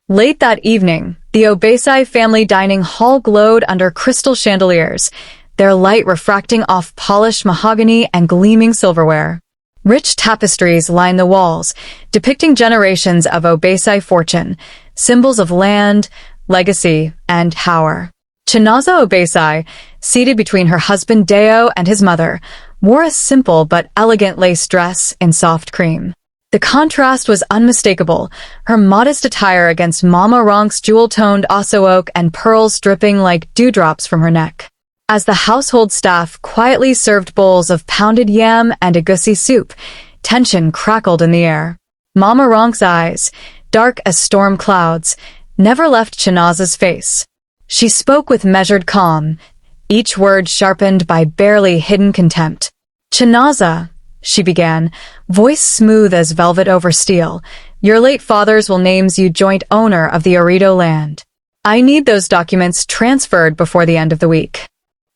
Late that evening, the Obesai family dining hall glowed under crystal chandeliers, their light refracting off polished mahogany and gleaming silverware. Rich tapestries lined the walls, depicting generations of Obesai fortune, symbols of land, legacy, and power. Chinaza Obesai, seated between her husband Deo and his mother, wore a simple but elegant lace dress in soft cream. The contrast was unmistakable, her modest attire against Mama Ronke's jewel-toned oak and pearls dripping like dewdrops from her neck. As the household staff quietly served bowls of pounded yam and egusi soup, tension crackled in the air. Mama Ronke's eyes, dark as storm clouds, never left Chinaza's face. She spoke with measured calm, each word sharpened by barely hidden contempt. "Chinaza," she began, voice smooth as velvet over steel, "your late fathers will names you joint owner of the Orido land. I need those documents transferred before the end of the week."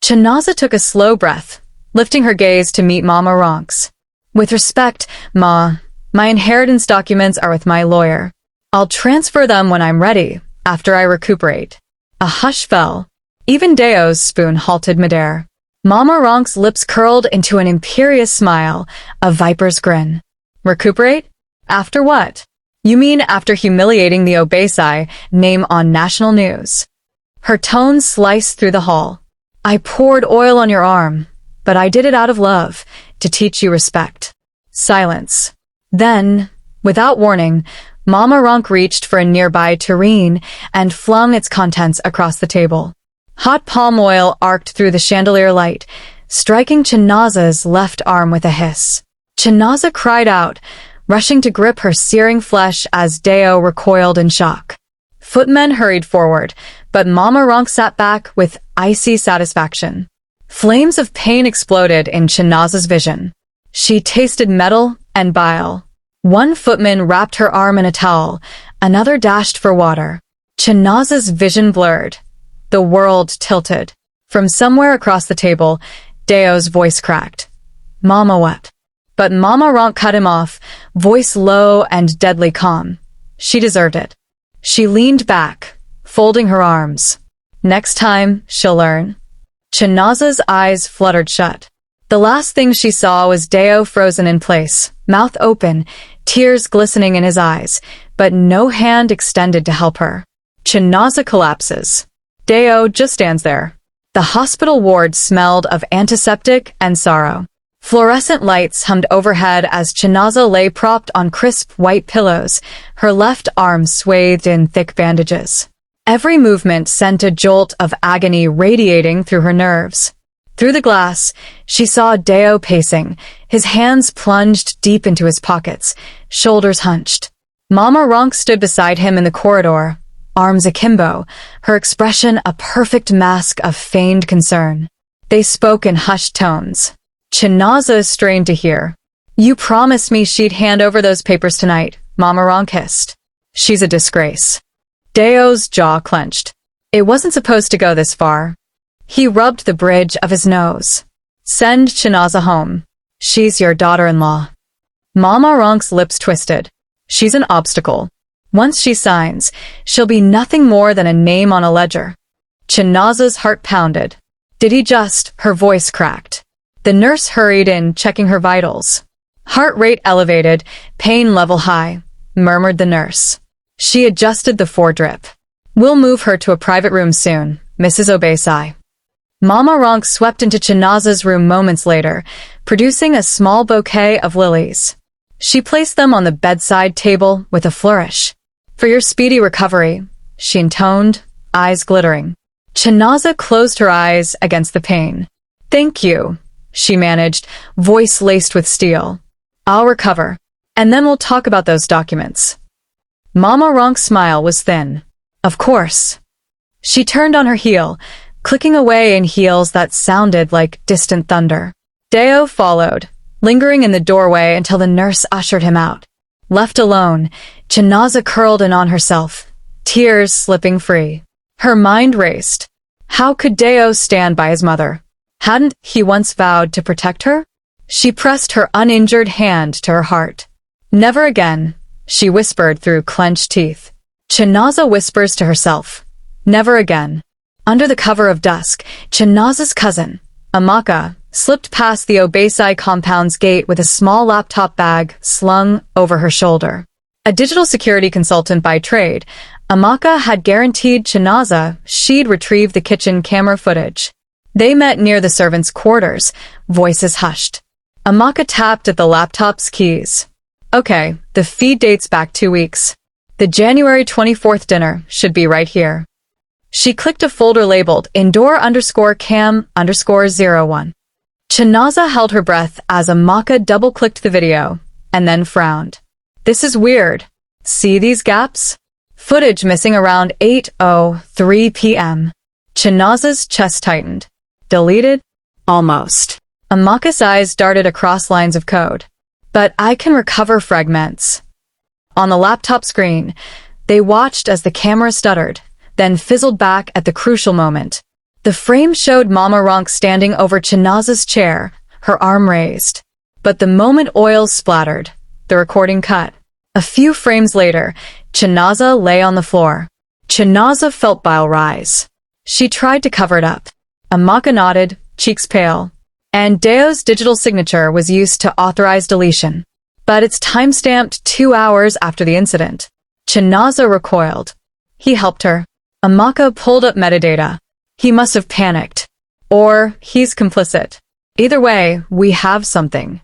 Chinaza took a slow breath, lifting her gaze to meet Mama Ronke's. "With respect, Ma, my inheritance documents are with my lawyer. I'll transfer them when I'm ready, after I recuperate." A hush fell. Even Deo's spoon halted midair. Mama Ronke's lips curled into an imperious smile, a viper's grin. "Recuperate? After what? You mean after humiliating the Obesai name on national news?" Her tone sliced through the hall. "I poured oil on your arm, but I did it out of love, to teach you respect." Silence. Then, without warning, Mama Ronke reached for a nearby tureen and flung its contents across the table. Hot palm oil arced through the chandelier light, striking Chinaza's left arm with a hiss. Chinaza cried out, rushing to grip her searing flesh as Deo recoiled in shock. Footmen hurried forward, but Mama Ronke sat back with icy satisfaction. Flames of pain exploded in Chinaza's vision. She tasted metal and bile. One footman wrapped her arm in a towel, another dashed for water. Chinaza's vision blurred. The world tilted. From somewhere across the table, Deo's voice cracked. "Mama, what?" But Mama Ronke cut him off, voice low and deadly calm. She deserved it. She leaned back, folding her arms. "Next time, she'll learn." Chinaza's eyes fluttered shut. The last thing she saw was Deo frozen in place, mouth open, tears glistening in his eyes, but no hand extended to help her. Chinaza collapses. Deo just stands there. The hospital ward smelled of antiseptic and sorrow. Fluorescent lights hummed overhead as Chinaza lay propped on crisp white pillows, her left arm swathed in thick bandages. Every movement sent a jolt of agony radiating through her nerves. Through the glass, she saw Deo pacing, his hands plunged deep into his pockets, shoulders hunched. Mama Ronke stood beside him in the corridor, arms akimbo, her expression a perfect mask of feigned concern. They spoke in hushed tones. Chinaza strained to hear. "You promised me she'd hand over those papers tonight," Mama Ronke hissed. "She's a disgrace." Deo's jaw clenched. It wasn't supposed to go this far. He rubbed the bridge of his nose. "Send Chinaza home. She's your daughter-in-law." Mama Ronke's lips twisted. "She's an obstacle. Once she signs, she'll be nothing more than a name on a ledger." Chinaza's heart pounded. "Did he just?" Her voice cracked. The nurse hurried in, checking her vitals. "Heart rate elevated, pain level high," murmured the nurse. She adjusted the foredrip. "We'll move her to a private room soon, Mrs. Obesai." Mama Ronke swept into Chinaza's room moments later, producing a small bouquet of lilies. She placed them on the bedside table with a flourish. "For your speedy recovery," she intoned, eyes glittering. Chinaza closed her eyes against the pain. "Thank you," she managed, voice laced with steel. "I'll recover, and then we'll talk about those documents." Mama Ronke's smile was thin. "Of course." She turned on her heel, clicking away in heels that sounded like distant thunder. Deo followed, lingering in the doorway until the nurse ushered him out. Left alone, Chinaza curled in on herself, tears slipping free. Her mind raced. How could Deo stand by his mother? Hadn't he once vowed to protect her? She pressed her uninjured hand to her heart. "Never again," she whispered through clenched teeth. Chinaza whispers to herself. Never again. Under the cover of dusk, Chinaza's cousin, Amaka, slipped past the Obesai compound's gate with a small laptop bag slung over her shoulder. A digital security consultant by trade, Amaka had guaranteed Chinaza she'd retrieve the kitchen camera footage. They met near the servants' quarters, voices hushed. Amaka tapped at the laptop's keys. Okay, the feed dates back 2 weeks. The January 24th dinner should be right here. She clicked a folder labeled indoor_cam_01. Chinaza held her breath as Amaka double-clicked the video, and then frowned. This is weird. See these gaps? Footage missing around 8:03 p.m. Chinaza's chest tightened. Deleted? Almost. Amaka's eyes darted across lines of code. But I can recover fragments. On the laptop screen, they watched as the camera stuttered, then fizzled back at the crucial moment. The frame showed Mama Ronke standing over Chinaza's chair, her arm raised. But the moment oil splattered, the recording cut. A few frames later, Chinaza lay on the floor. Chinaza felt bile rise. She tried to cover it up. Amaka nodded, cheeks pale. And Deo's digital signature was used to authorize deletion. But it's time-stamped 2 hours after the incident. Chinaza recoiled. He helped her. Amaka pulled up metadata. He must have panicked. Or he's complicit. Either way, we have something.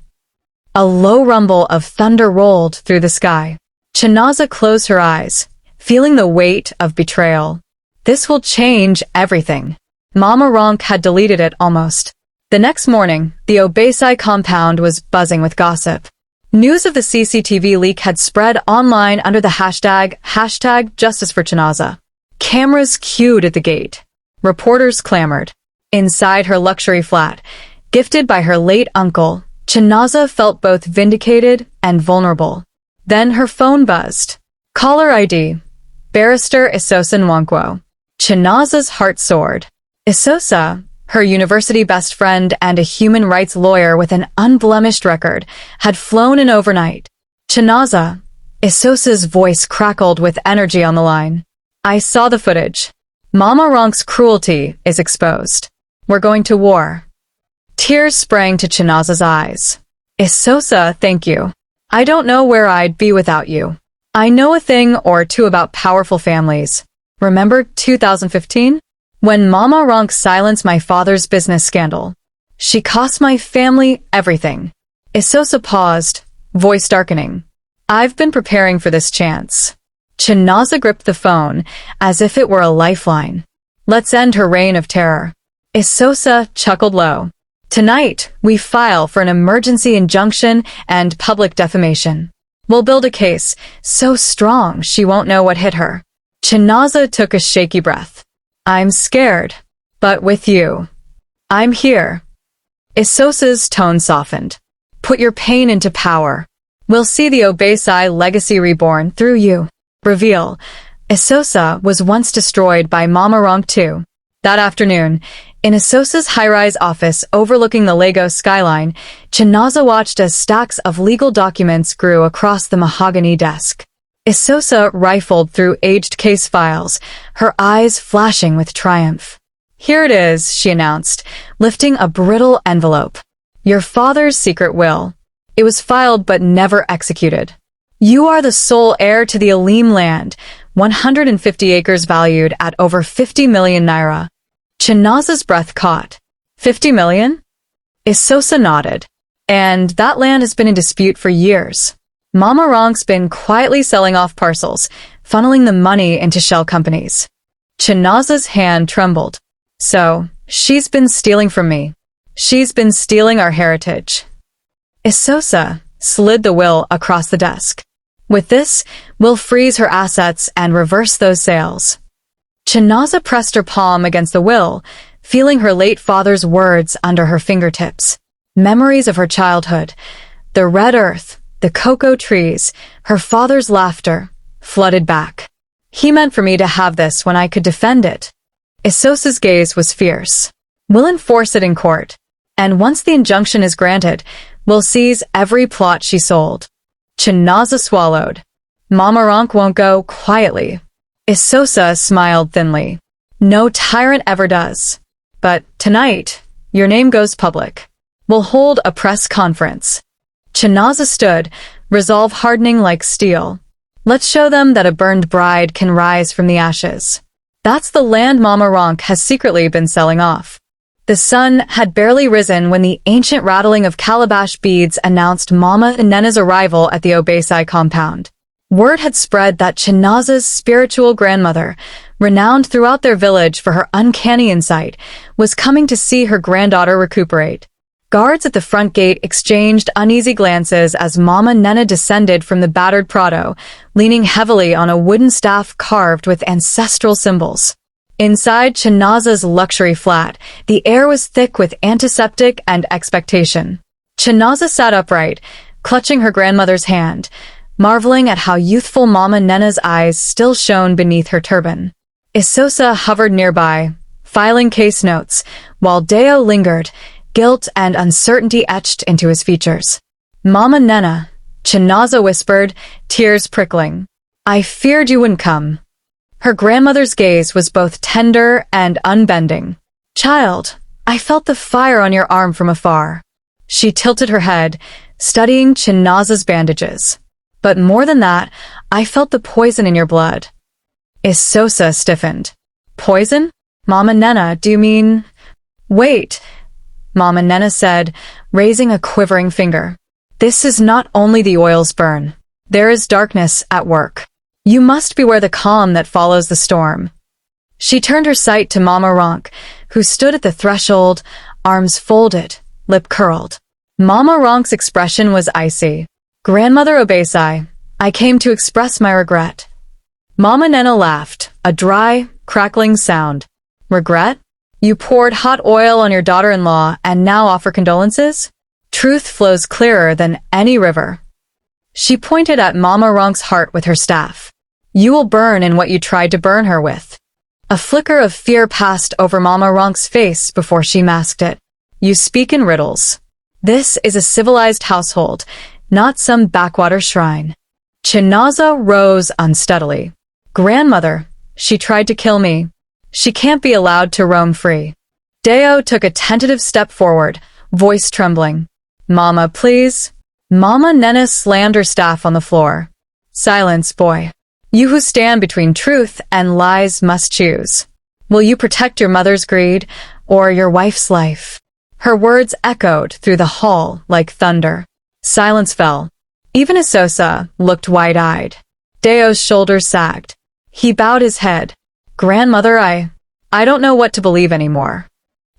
A low rumble of thunder rolled through the sky. Chinaza closed her eyes, feeling the weight of betrayal. This will change everything. Mama Ronke had deleted it almost. The next morning, the Obesai compound was buzzing with gossip. News of the CCTV leak had spread online under the hashtag Justice for Chinaza. Cameras queued at the gate. Reporters clamored. Inside her luxury flat, gifted by her late uncle, Chinaza felt both vindicated and vulnerable. Then her phone buzzed. Caller ID. Barrister Isosa Nwankwo. Chinaza's heart soared. Isosa, her university best friend and a human rights lawyer with an unblemished record, had flown in overnight. Chinaza. Isosa's voice crackled with energy on the line. I saw the footage. Mama Ronke's cruelty is exposed. We're going to war. Tears sprang to Chinaza's eyes. Isosa, thank you. I don't know where I'd be without you. I know a thing or two about powerful families. Remember 2015? When Mama Ronke silenced my father's business scandal. She cost my family everything. Isosa paused, voice darkening. I've been preparing for this chance. Chinaza gripped the phone as if it were a lifeline. Let's end her reign of terror. Isosa chuckled low. Tonight, we file for an emergency injunction and public defamation. We'll build a case so strong she won't know what hit her. Chinaza took a shaky breath. I'm scared, but with you. I'm here. Isosa's tone softened. Put your pain into power. We'll see the Obesai legacy reborn through you. Reveal. Isosa was once destroyed by Mama Ronke too. That afternoon, in Isosa's high-rise office overlooking the Lagos skyline, Chinaza watched as stacks of legal documents grew across the mahogany desk. Isosa rifled through aged case files, her eyes flashing with triumph. Here it is, she announced, lifting a brittle envelope. Your father's secret will. It was filed but never executed. You are the sole heir to the Alim land, 150 acres valued at over 50 million naira. Chinaza's breath caught. 50 million? Isosa nodded. And that land has been in dispute for years. Mama Ronke's been quietly selling off parcels, funneling the money into shell companies. Chinaza's hand trembled. So, she's been stealing from me. She's been stealing our heritage. Isosa slid the will across the desk. With this, we'll freeze her assets and reverse those sales. Chinaza pressed her palm against the will, feeling her late father's words under her fingertips. Memories of her childhood, the red earth, the cocoa trees, her father's laughter, flooded back. He meant for me to have this when I could defend it. Isosa's gaze was fierce. We'll enforce it in court. And once the injunction is granted, we'll seize every plot she sold. Chinaza swallowed. Mama Ronke won't go quietly. Isosa smiled thinly. No tyrant ever does. But tonight, your name goes public. We'll hold a press conference. Chinaza stood, resolve hardening like steel. Let's show them that a burned bride can rise from the ashes. That's the land Mama Ronke has secretly been selling off. The sun had barely risen when the ancient rattling of calabash beads announced Mama Nena's arrival at the Obesai compound. Word had spread that Chinaza's spiritual grandmother, renowned throughout their village for her uncanny insight, was coming to see her granddaughter recuperate. Guards at the front gate exchanged uneasy glances as Mama Nena descended from the battered Prado, leaning heavily on a wooden staff carved with ancestral symbols. Inside Chinaza's luxury flat, the air was thick with antiseptic and expectation. Chinaza sat upright, clutching her grandmother's hand, marveling at how youthful Mama Nena's eyes still shone beneath her turban. Isosa hovered nearby, filing case notes, while Deo lingered, guilt and uncertainty etched into his features. Mama Nena, Chinaza whispered, tears prickling. I feared you wouldn't come. Her grandmother's gaze was both tender and unbending. Child, I felt the fire on your arm from afar. She tilted her head, studying Chinaza's bandages. But more than that, I felt the poison in your blood. Isosa stiffened. Poison? Mama Nena, do you mean... Wait, Mama Nena said, raising a quivering finger. This is not only the oil's burn. There is darkness at work. You must beware the calm that follows the storm. She turned her sight to Mama Ronke, who stood at the threshold, arms folded, lip curled. Mama Ronke's expression was icy. Grandmother Obesai, I came to express my regret. Mama Nena laughed, a dry, crackling sound. Regret? You poured hot oil on your daughter-in-law and now offer condolences? Truth flows clearer than any river. She pointed at Mama Ronke's heart with her staff. You will burn in what you tried to burn her with. A flicker of fear passed over Mama Ronke's face before she masked it. You speak in riddles. This is a civilized household, not some backwater shrine. Chinaza rose unsteadily. Grandmother, she tried to kill me. She can't be allowed to roam free. Deo took a tentative step forward, voice trembling. Mama, please. Mama Nena slammed her staff on the floor. Silence, boy. You who stand between truth and lies must choose. Will you protect your mother's greed or your wife's life? Her words echoed through the hall like thunder. Silence fell. Even Isosa looked wide-eyed. Deo's shoulders sagged. He bowed his head. Grandmother, I don't know what to believe anymore.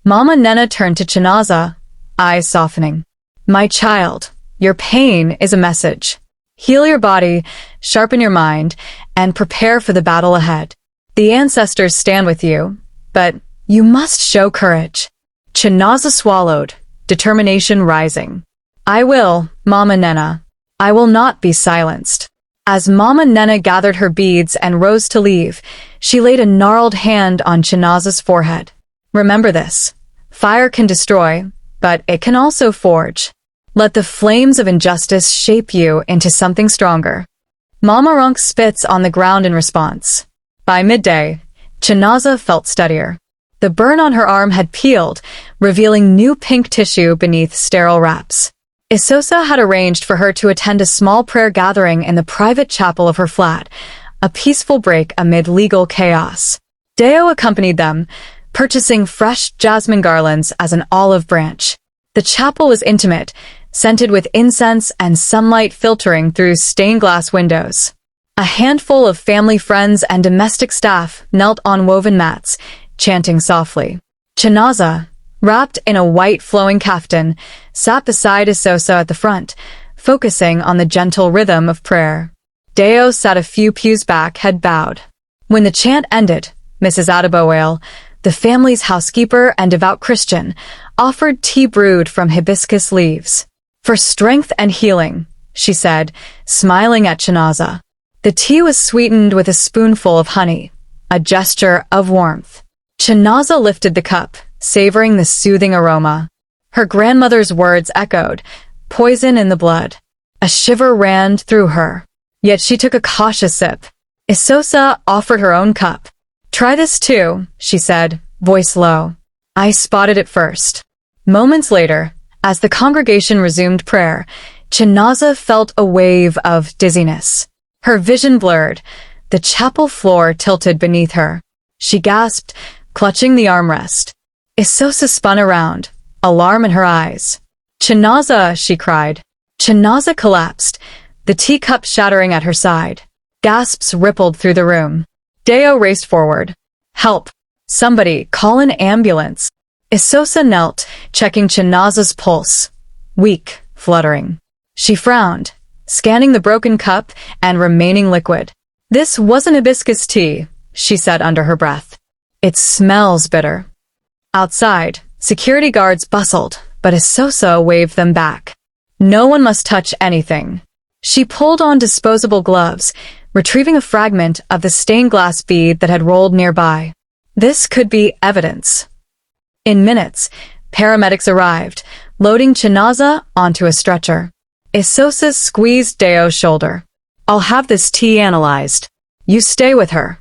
Mama Nena turned to Chinaza, eyes softening. My child, your pain is a message. Heal your body, sharpen your mind, and prepare for the battle ahead. The ancestors stand with you, but you must show courage. Chinaza swallowed, determination rising. I will, Mama Nena. I will not be silenced. As Mama Nena gathered her beads and rose to leave, she laid a gnarled hand on Chinaza's forehead. Remember this. Fire can destroy, but it can also forge. Let the flames of injustice shape you into something stronger. Mama Ronke spits on the ground in response. By midday, Chinaza felt steadier. The burn on her arm had peeled, revealing new pink tissue beneath sterile wraps. Isosa had arranged for her to attend a small prayer gathering in the private chapel of her flat, a peaceful break amid legal chaos. Deo accompanied them, purchasing fresh jasmine garlands as an olive branch. The chapel was intimate, scented with incense and sunlight filtering through stained glass windows. A handful of family friends and domestic staff knelt on woven mats, chanting softly. Chinaza, wrapped in a white flowing kaftan, sat beside Isosa at the front, focusing on the gentle rhythm of prayer. Deo sat a few pews back, head bowed. When the chant ended, Mrs. Adebayo, the family's housekeeper and devout Christian, offered tea brewed from hibiscus leaves. For strength and healing, she said, smiling at Chinaza. The tea was sweetened with a spoonful of honey, a gesture of warmth. Chinaza lifted the cup, savoring the soothing aroma. Her grandmother's words echoed, poison in the blood. A shiver ran through her. Yet she took a cautious sip. Isosa offered her own cup. "Try this too," she said, voice low. I spotted it first. Moments later, as the congregation resumed prayer, Chinaza felt a wave of dizziness. Her vision blurred, the chapel floor tilted beneath her. She gasped, clutching the armrest. Isosa spun around, alarm in her eyes. "Chinaza!" she cried. Chinaza collapsed, the teacup shattering at her side. Gasps rippled through the room. Deo raced forward. "Help! Somebody, call an ambulance." Isosa knelt, checking Chinaza's pulse. Weak, fluttering. She frowned, scanning the broken cup and remaining liquid. "This wasn't hibiscus tea," she said under her breath. "It smells bitter." Outside, security guards bustled, but Isosa waved them back. No one must touch anything. She pulled on disposable gloves, retrieving a fragment of the stained glass bead that had rolled nearby. This could be evidence. In minutes, paramedics arrived, loading Chinaza onto a stretcher. Isosa squeezed Deo's shoulder. "I'll have this tea analyzed. You stay with her."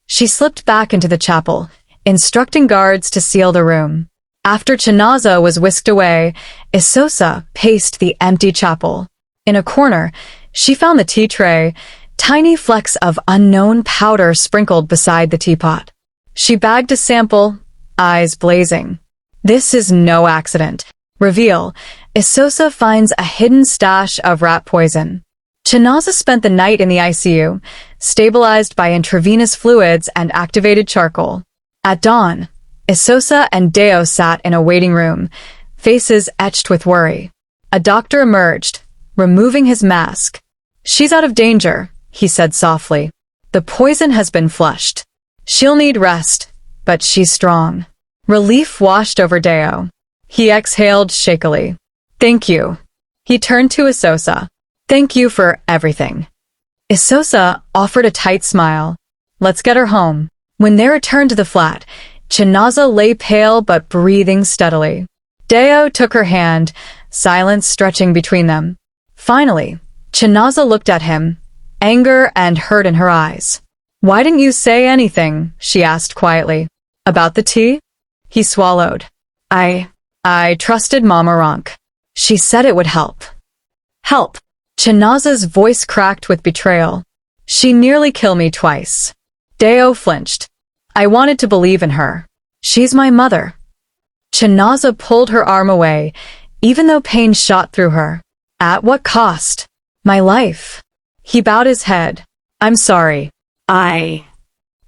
She slipped back into the chapel, instructing guards to seal the room. After Chinaza was whisked away, Isosa paced the empty chapel. In a corner, she found the tea tray, tiny flecks of unknown powder sprinkled beside the teapot. She bagged a sample, eyes blazing. This is no accident. Reveal, Isosa finds a hidden stash of rat poison. Chinaza spent the night in the ICU, stabilized by intravenous fluids and activated charcoal. At dawn, Isosa and Deo sat in a waiting room, faces etched with worry. A doctor emerged, removing his mask. "She's out of danger," he said softly. "The poison has been flushed. She'll need rest, but she's strong." Relief washed over Deo. He exhaled shakily. "Thank you." He turned to Isosa. "Thank you for everything." Isosa offered a tight smile. "Let's get her home." When they returned to the flat, Chinaza lay pale but breathing steadily. Deo took her hand, silence stretching between them. Finally, Chinaza looked at him, anger and hurt in her eyes. "Why didn't you say anything?" she asked quietly. "About the tea?" He swallowed. I trusted Mama Ronke. She said it would help." "Help?" Chinaza's voice cracked with betrayal. "She nearly killed me twice." Deo flinched. "I wanted to believe in her. She's my mother." Chinaza pulled her arm away, even though pain shot through her. "At what cost?" "My life." He bowed his head. "I'm sorry.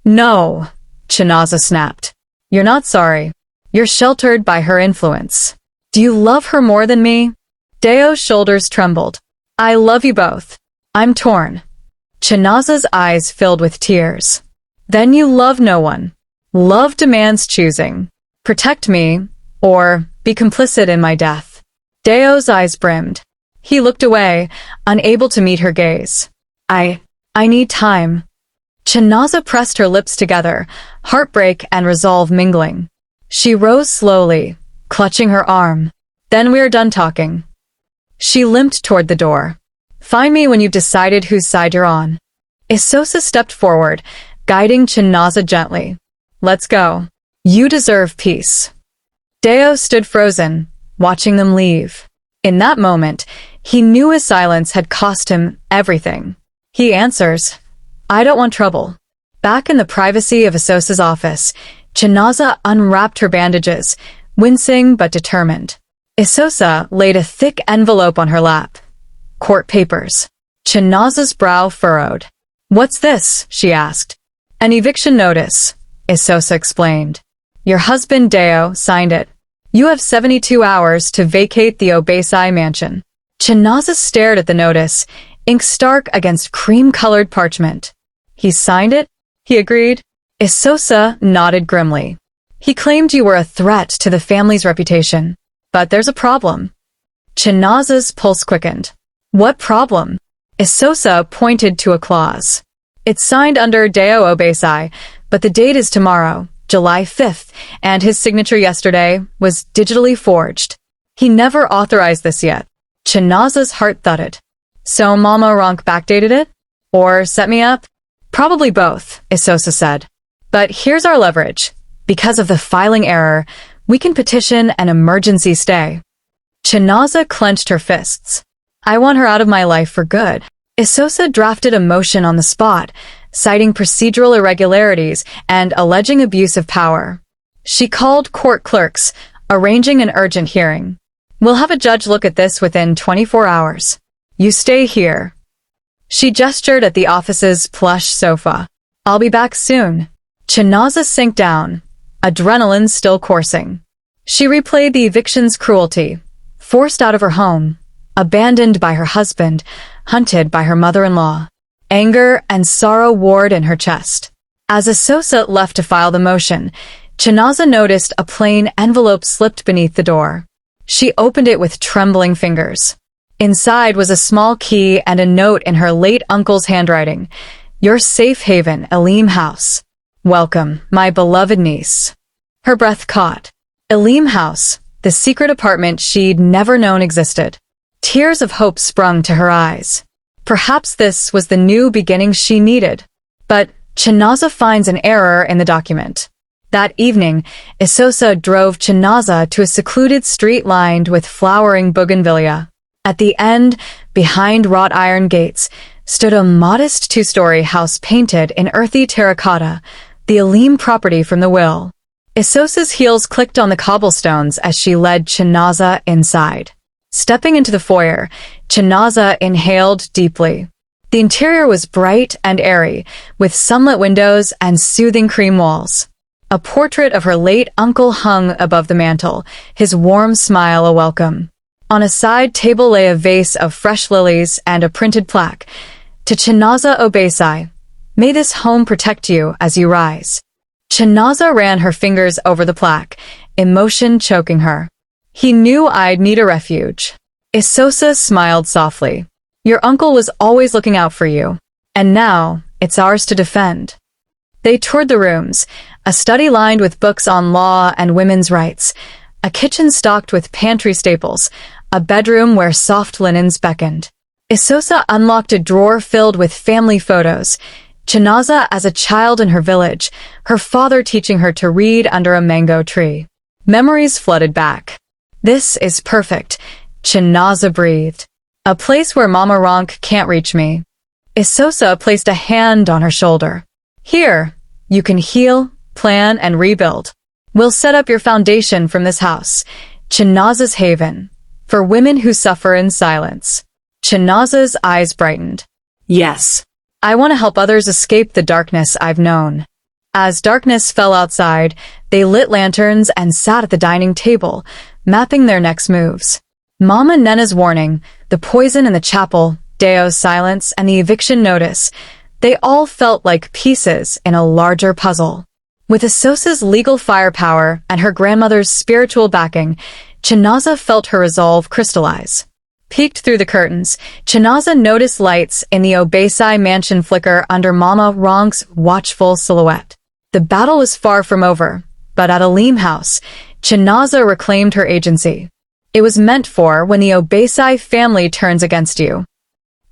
No," Chinaza snapped. "You're not sorry. You're sheltered by her influence. Do you love her more than me?" Deo's shoulders trembled. "I love you both. I'm torn." Chinaza's eyes filled with tears. "Then you love no one. Love demands choosing. Protect me, or be complicit in my death." Deo's eyes brimmed. He looked away, unable to meet her gaze. I need time." Chinaza pressed her lips together, heartbreak and resolve mingling. She rose slowly, clutching her arm. "Then we're done talking." She limped toward the door. "Find me when you've decided whose side you're on." Isosa stepped forward, guiding Chinaza gently. "Let's go. You deserve peace." Deo stood frozen, watching them leave. In that moment, he knew his silence had cost him everything. He answers, "I don't want trouble." Back in the privacy of Isosa's office, Chinaza unwrapped her bandages, wincing but determined. Isosa laid a thick envelope on her lap. Court papers. Chinaza's brow furrowed. "What's this?" she asked. "An eviction notice," Isosa explained. "Your husband Deo signed it. You have 72 hours to vacate the Obesai mansion." Chinaza stared at the notice, ink stark against cream-colored parchment. "He signed it?" he agreed. Isosa nodded grimly. "He claimed you were a threat to the family's reputation. But there's a problem." Chinaza's pulse quickened. "What problem?" Isosa pointed to a clause. "It's signed under Deo Obesai, but the date is tomorrow, July 5th, and his signature yesterday was digitally forged. He never authorized this yet." Chinaza's heart thudded. "So Mama Ronke backdated it? Or set me up?" Probably both, Isosa said. But here's our leverage. Because of the filing error, we can petition an emergency stay. Chinaza clenched her fists. I want her out of my life for good. Isosa drafted a motion on the spot, citing procedural irregularities and alleging abuse of power. She called court clerks, arranging an urgent hearing. We'll have a judge look at this within 24 hours. You stay here. She gestured at the office's plush sofa. I'll be back soon. Chinaza sank down, adrenaline still coursing. She replayed the eviction's cruelty, forced out of her home, abandoned by her husband, hunted by her mother-in-law. Anger and sorrow warred in her chest. As Isosa left to file the motion, Chinaza noticed a plain envelope slipped beneath the door. She opened it with trembling fingers. Inside was a small key and a note in her late uncle's handwriting. Your safe haven, Elim House. Welcome, my beloved niece. Her breath caught. Elim House, the secret apartment she'd never known existed. Tears of hope sprung to her eyes. Perhaps this was the new beginning she needed. But Chinaza finds an error in the document. That evening, Isosa drove Chinaza to a secluded street lined with flowering bougainvillea. At the end, behind wrought iron gates, stood a modest two-story house painted in earthy terracotta, the Elim property from the will. Isosa's heels clicked on the cobblestones as she led Chinaza inside. Stepping into the foyer, Chinaza inhaled deeply. The interior was bright and airy, with sunlit windows and soothing cream walls. A portrait of her late uncle hung above the mantel, his warm smile a welcome. On a side table lay a vase of fresh lilies and a printed plaque. To Chinaza Obesai, may this home protect you as you rise. Chinaza ran her fingers over the plaque, emotion choking her. He knew I'd need a refuge. Isosa smiled softly. Your uncle was always looking out for you. And now, it's ours to defend. They toured the rooms, a study lined with books on law and women's rights, a kitchen stocked with pantry staples, a bedroom where soft linens beckoned. Isosa unlocked a drawer filled with family photos. Chinaza as a child in her village, her father teaching her to read under a mango tree. Memories flooded back. This is perfect, Chinaza breathed. A place where Mama Ronke can't reach me. Isosa placed a hand on her shoulder. Here, you can heal, plan, and rebuild. We'll set up your foundation from this house, Chinaza's haven, for women who suffer in silence. Chinaza's eyes brightened. Yes, I want to help others escape the darkness I've known. As darkness fell outside, they lit lanterns and sat at the dining table, mapping their next moves. Mama Nena's warning, the poison in the chapel, Deo's silence, and the eviction notice, they all felt like pieces in a larger puzzle. With Isosa's legal firepower and her grandmother's spiritual backing, Chinaza felt her resolve crystallize. Peeked through the curtains, Chinaza noticed lights in the Obesai mansion flicker under Mama Ronke's watchful silhouette. The battle was far from over, but at Elim House, Chinaza reclaimed her agency. It was meant for when the Obesai family turns against you.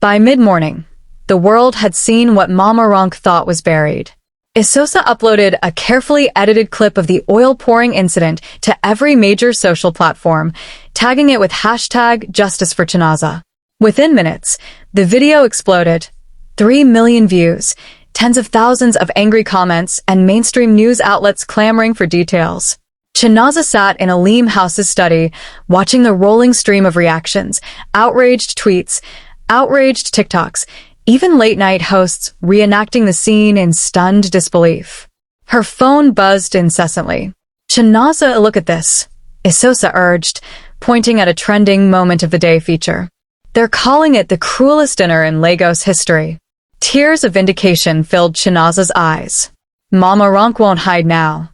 By mid-morning, the world had seen what Mama Ronke thought was buried. Isosa uploaded a carefully edited clip of the oil-pouring incident to every major social platform, tagging it with hashtag Justice for Chinaza. Within minutes, the video exploded. 3 million views, tens of thousands of angry comments, and mainstream news outlets clamoring for details. Chinaza sat in Elim House's study, watching the rolling stream of reactions, outraged tweets, outraged TikToks, even late-night hosts reenacting the scene in stunned disbelief. Her phone buzzed incessantly. Chinaza, look at this, Isosa urged, pointing at a trending moment of the day feature. They're calling it the cruelest dinner in Lagos history. Tears of vindication filled Chinaza's eyes. Mama Ronke won't hide now.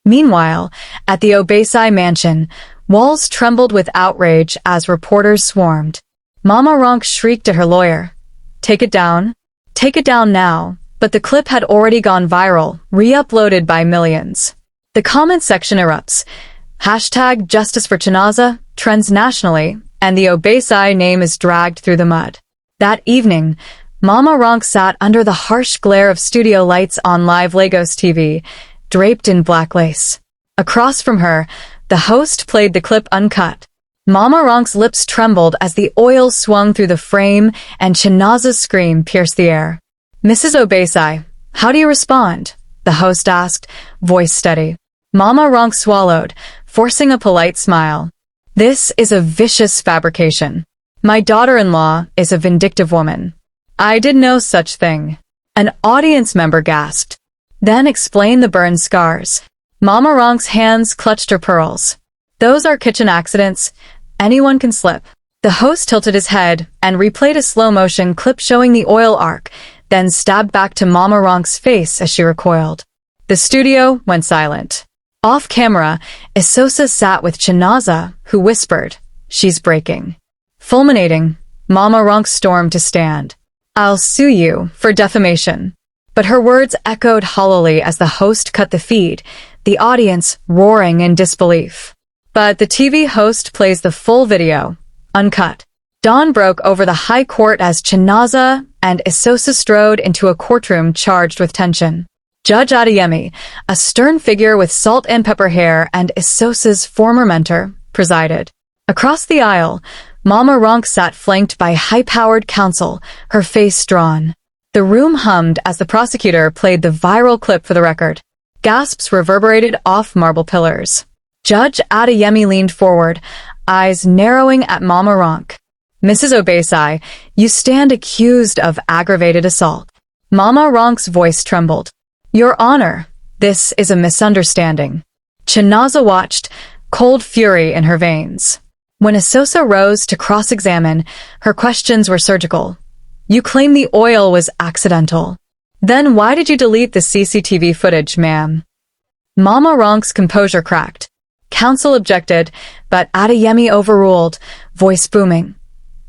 Meanwhile, at the Obesai mansion, walls trembled with outrage as reporters swarmed. Mama Ronke shrieked at her lawyer. Take it down. Take it down now. But the clip had already gone viral, re-uploaded by millions. The comment section erupts. Hashtag Justice for Chinaza trends nationally, and the Obesai name is dragged through the mud. That evening, Mama Ronke sat under the harsh glare of studio lights on live Lagos TV, draped in black lace. Across from her, the host played the clip uncut. Mama Ronke's lips trembled as the oil swung through the frame and Chinaza's scream pierced the air. "Mrs. Obesai, how do you respond?" the host asked, voice steady. Mama Ronke swallowed, forcing a polite smile. "This is a vicious fabrication. My daughter-in-law is a vindictive woman. I did no such thing." An audience member gasped. "Then explain the burn scars." Mama Ronke's hands clutched her pearls. "Those are kitchen accidents. Anyone can slip." The host tilted his head and replayed a slow-motion clip showing the oil arc, then stabbed back to Mama Ronke's face as she recoiled. The studio went silent. Off camera, Esosa sat with Chinaza, who whispered, "She's breaking." Fulminating, Mama Ronke stormed to stand. "I'll sue you for defamation." But her words echoed hollowly as the host cut the feed, the audience roaring in disbelief. But the TV host plays the full video, uncut. Dawn broke over the high court as Chinaza and Esosa strode into a courtroom charged with tension. Judge Adeyemi, a stern figure with salt and pepper hair and Esosa's former mentor, presided. Across the aisle, Mama Ronke sat flanked by high-powered counsel, her face drawn. The room hummed as the prosecutor played the viral clip for the record. Gasps reverberated off marble pillars. Judge Adeyemi leaned forward, eyes narrowing at Mama Ronke. "Mrs. Obesai, you stand accused of aggravated assault." Mama Ronke's voice trembled. "Your Honor, this is a misunderstanding." Chinaza watched, cold fury in her veins. When Esosa rose to cross-examine, her questions were surgical. "You claim the oil was accidental. Then why did you delete the CCTV footage, ma'am?" Mama Ronke's composure cracked. Counsel objected, but Adeyemi overruled, voice booming.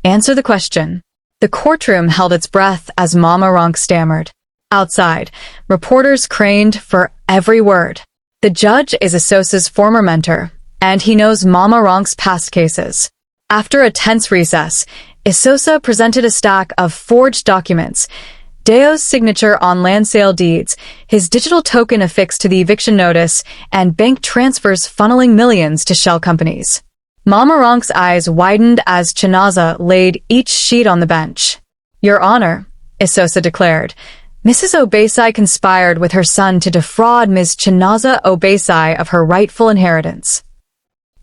"Answer the question." The courtroom held its breath as Mama Ronke stammered. Outside, reporters craned for every word. The judge is Esosa's former mentor, and he knows Mama Ronke's past cases. After a tense recess, Esosa presented a stack of forged documents, Deo's signature on land sale deeds, his digital token affixed to the eviction notice, and bank transfers funneling millions to shell companies. Mama Ronke's eyes widened as Chinaza laid each sheet on the bench. "Your Honor," Esosa declared, "Mrs. Obesai conspired with her son to defraud Ms. Chinaza Obesai of her rightful inheritance."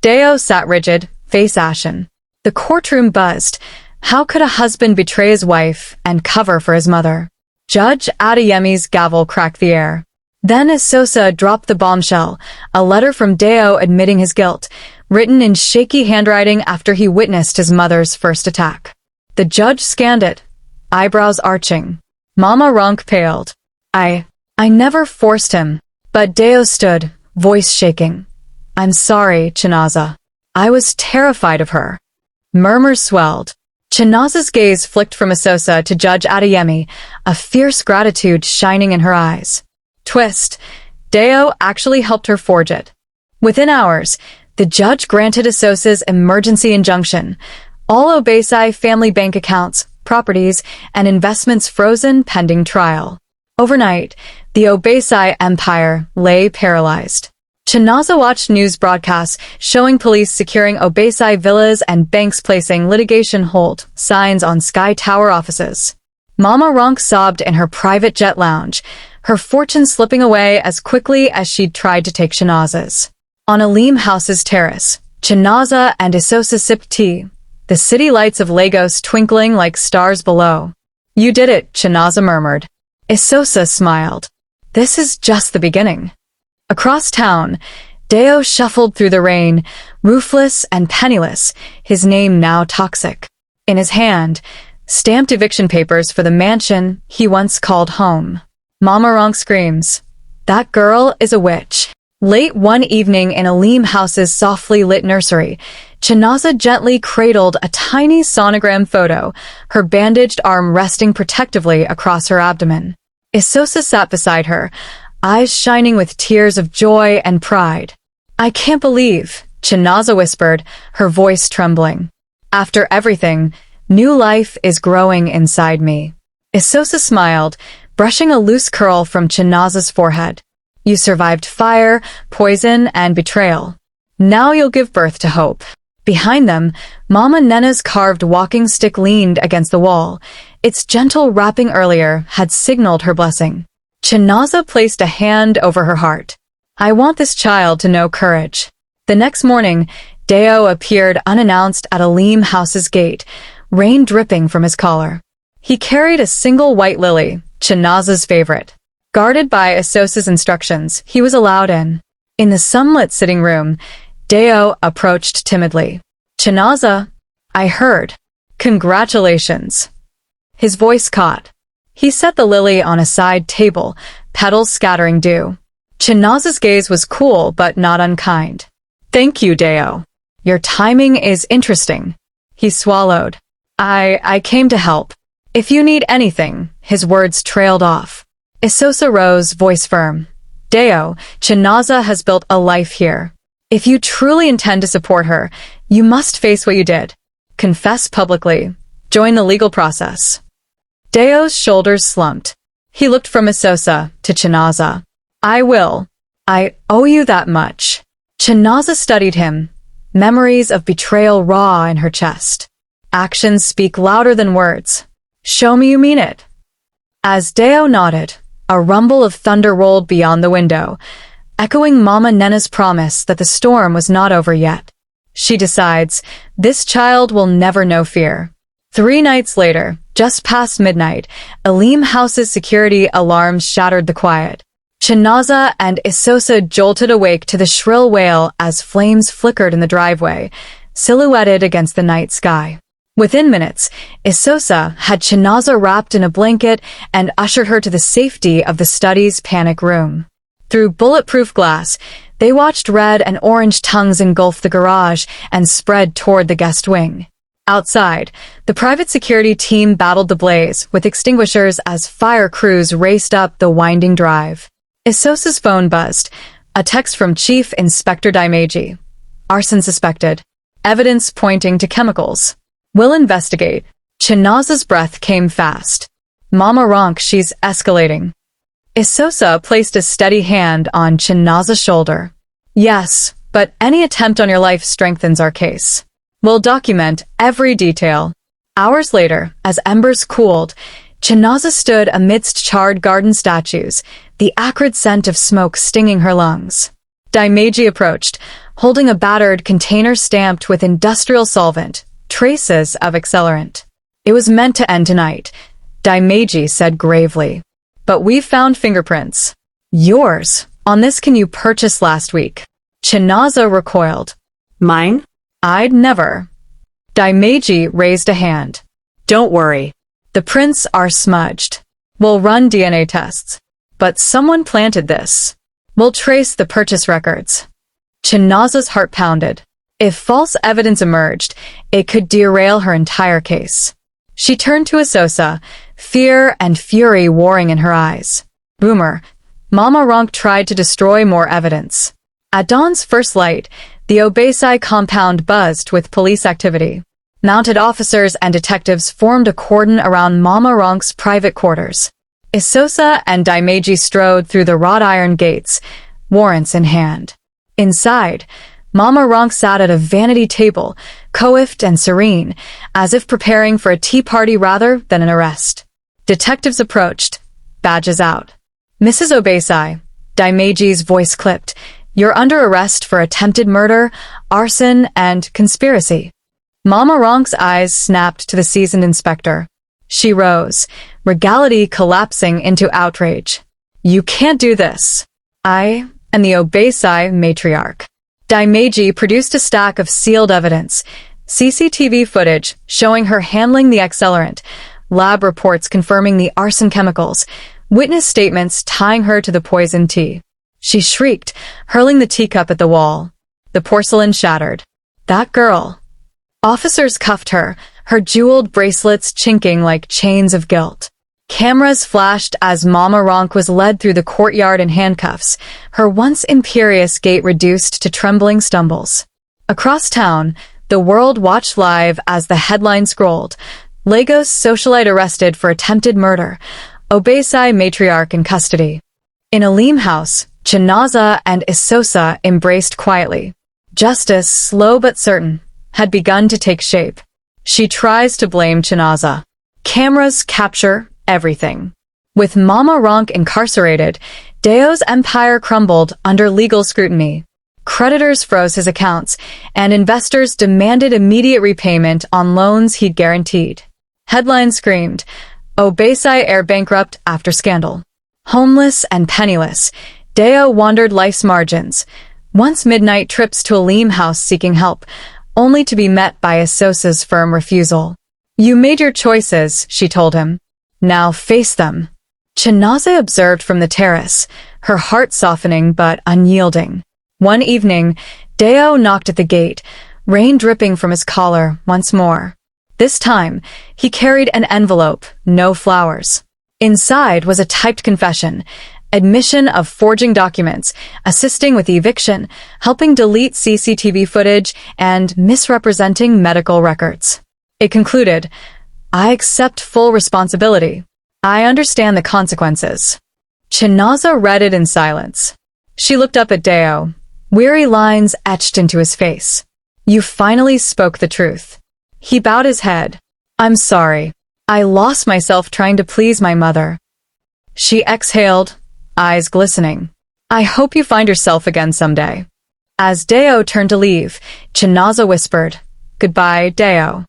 Deo sat rigid, face ashen. The courtroom buzzed. How could a husband betray his wife and cover for his mother? Judge Adeyemi's gavel cracked the air. Then Esosa dropped the bombshell, a letter from Deo admitting his guilt, written in shaky handwriting after he witnessed his mother's first attack. The judge scanned it, eyebrows arching. Mama Ronke paled. I never forced him." But Deo stood, voice shaking. "I'm sorry, Chinaza. I was terrified of her." Murmurs swelled. Chinaza's gaze flicked from Esosa to Judge Adeyemi, a fierce gratitude shining in her eyes. Twist. Deo actually helped her forge it. Within hours, the judge granted Esosa's emergency injunction. All Obesai family bank accounts, properties, and investments frozen pending trial. Overnight, the Obesai empire lay paralyzed. Chinaza watched news broadcasts showing police securing Obesai villas and banks placing litigation hold signs on Sky Tower offices. Mama Ronke sobbed in her private jet lounge, her fortune slipping away as quickly as she'd tried to take Chinaza's. On Aleem House's terrace, Chinaza and Esosa sipped tea, the city lights of Lagos twinkling like stars below. "You did it," Chinaza murmured. Esosa smiled. "This is just the beginning." Across town, Deo shuffled through the rain, roofless and penniless, his name now toxic. In his hand, stamped eviction papers for the mansion he once called home. Mama Ronke screams, "That girl is a witch." Late one evening in Aleem House's softly lit nursery, Chinaza gently cradled a tiny sonogram photo, her bandaged arm resting protectively across her abdomen. Esosa sat beside her, eyes shining with tears of joy and pride. "I can't believe," Chinaza whispered, her voice trembling. "After everything, new life is growing inside me." Isosa smiled, brushing a loose curl from Chinaza's forehead. You survived fire, poison, and betrayal. Now you'll give birth to hope. Behind them, Mama Nena's carved walking stick leaned against the wall. Its gentle rapping earlier had signaled her blessing. Chinaza placed a hand over her heart. I want this child to know courage. The next morning, Deo appeared unannounced at Aleem House's gate, rain dripping from his collar. He carried a single white lily, Chinaza's favorite. Guarded by Isosa's instructions, he was allowed in. In the sunlit sitting room, Deo approached timidly. Chinaza, I heard. Congratulations. His voice caught. He set the lily on a side table, petals scattering dew. Chinaza's gaze was cool but not unkind. Thank you, Deo. Your timing is interesting. He swallowed. I came to help. If you need anything, his words trailed off. Isosa rose, voice firm. Deo, Chinaza has built a life here. If you truly intend to support her, you must face what you did. Confess publicly. Join the legal process. Deo's shoulders slumped. He looked from Isosa to Chinaza. I will. I owe you that much. Chinaza studied him, memories of betrayal raw in her chest. Actions speak louder than words. Show me you mean it. As Deo nodded, a rumble of thunder rolled beyond the window, echoing Mama Nena's promise that the storm was not over yet. She decides, this child will never know fear. 3 nights later, just past midnight, Aleem House's security alarms shattered the quiet. Chinaza and Isosa jolted awake to the shrill wail as flames flickered in the driveway, silhouetted against the night sky. Within minutes, Isosa had Chinaza wrapped in a blanket and ushered her to the safety of the study's panic room. Through bulletproof glass, they watched red and orange tongues engulf the garage and spread toward the guest wing. Outside, the private security team battled the blaze with extinguishers as fire crews raced up the winding drive. Isosa's phone buzzed. A text from Chief Inspector Daimeji. Arson suspected. Evidence pointing to chemicals. We'll investigate. Chinaza's breath came fast. Mama Ronke, she's escalating. Isosa placed a steady hand on Chinaza's shoulder. Yes, but any attempt on your life strengthens our case. We'll document every detail. Hours later, as embers cooled, Chinaza stood amidst charred garden statues, the acrid scent of smoke stinging her lungs. Daimeji approached, holding a battered container stamped with industrial solvent, traces of accelerant. It was meant to end tonight, Daimeji said gravely. But we've found fingerprints. Yours. On this can you purchase last week? Chinaza recoiled. Mine? I'd never. Daimeji raised a hand. Don't worry. The prints are smudged. We'll run DNA tests. But someone planted this. We'll trace the purchase records. Chinaza's heart pounded. If false evidence emerged, it could derail her entire case. She turned to Isosa, fear and fury warring in her eyes. Boomer, Mama Ronke tried to destroy more evidence. At dawn's first light, the Obesai compound buzzed with police activity. Mounted officers and detectives formed a cordon around Mama Ronke's private quarters. Isosa and Daimeji strode through the wrought iron gates, warrants in hand. Inside, Mama Ronke sat at a vanity table, coiffed and serene, as if preparing for a tea party rather than an arrest. Detectives approached, badges out. Mrs. Obesai, Daimeji's voice clipped, you're under arrest for attempted murder, arson, and conspiracy. Mama Ronke's eyes snapped to the seasoned inspector. She rose, regality collapsing into outrage. You can't do this. I am the Obesai matriarch. Daimeji produced a stack of sealed evidence, CCTV footage showing her handling the accelerant, lab reports confirming the arson chemicals, witness statements tying her to the poison tea. She shrieked, hurling the teacup at the wall. The porcelain shattered. That girl. Officers cuffed her, her jeweled bracelets chinking like chains of guilt. Cameras flashed as Mama Ronke was led through the courtyard in handcuffs, her once imperious gait reduced to trembling stumbles. Across town, the world watched live as the headline scrolled, Lagos socialite arrested for attempted murder. Obesai matriarch in custody. In Alim house, Chinaza and Isosa embraced quietly. Justice, slow but certain, had begun to take shape. She tries to blame Chinaza. Cameras capture everything. With Mama Ronke incarcerated, Deo's empire crumbled under legal scrutiny. Creditors froze his accounts, and investors demanded immediate repayment on loans he'd guaranteed. Headlines screamed, Obesai heir bankrupt after scandal. Homeless and penniless, Deo wandered life's margins. Once midnight trips to Alim house seeking help, only to be met by Isosa's firm refusal. You made your choices, she told him. Now face them. Chinaza observed from the terrace, her heart softening but unyielding. One evening, Deo knocked at the gate, rain dripping from his collar once more. This time, he carried an envelope, no flowers. Inside was a typed confession, admission of forging documents, assisting with eviction, helping delete CCTV footage, and misrepresenting medical records. It concluded, I accept full responsibility. I understand the consequences. Chinaza read it in silence. She looked up at Deo, weary lines etched into his face. You finally spoke the truth. He bowed his head. I'm sorry. I lost myself trying to please my mother. She exhaled, eyes glistening. I hope you find yourself again someday. As Deo turned to leave, Chinaza whispered, Goodbye, Deo.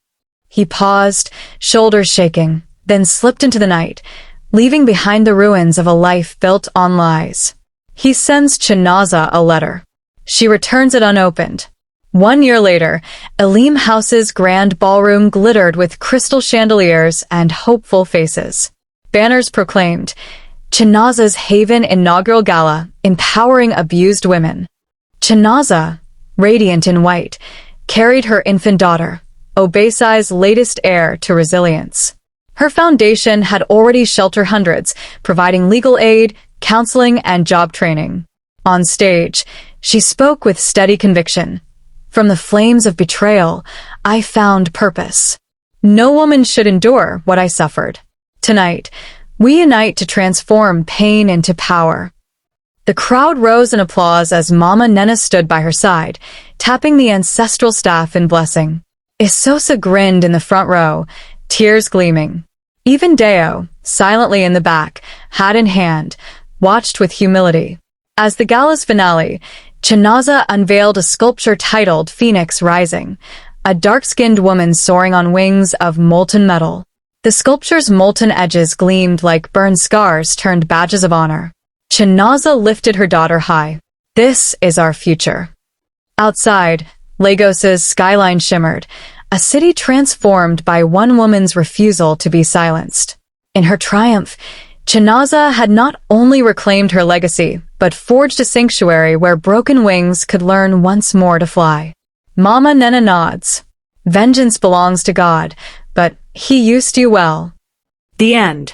He paused, shoulders shaking, then slipped into the night, leaving behind the ruins of a life built on lies. He sends Chinaza a letter. She returns it unopened. 1 year later, Alim house's grand ballroom glittered with crystal chandeliers and hopeful faces. Banners proclaimed, Chinaza's Haven inaugural gala, empowering abused women. Chinaza, radiant in white, carried her infant daughter, Obesai's latest heir to resilience. Her foundation had already sheltered hundreds, providing legal aid, counseling, and job training. On stage, she spoke with steady conviction. From the flames of betrayal, I found purpose. No woman should endure what I suffered. Tonight, we unite to transform pain into power. The crowd rose in applause as Mama Nena stood by her side, tapping the ancestral staff in blessing. Isosa grinned in the front row, tears gleaming. Even Deo, silently in the back, hat in hand, watched with humility. As the gala's finale, Chinaza unveiled a sculpture titled Phoenix Rising, a dark-skinned woman soaring on wings of molten metal. The sculpture's molten edges gleamed like burned scars turned badges of honor. Chinaza lifted her daughter high. This is our future. Outside, Lagos's skyline shimmered, a city transformed by one woman's refusal to be silenced. In her triumph, Chinaza had not only reclaimed her legacy, but forged a sanctuary where broken wings could learn once more to fly. Mama Nena nods. Vengeance belongs to God, but he used you well. The end.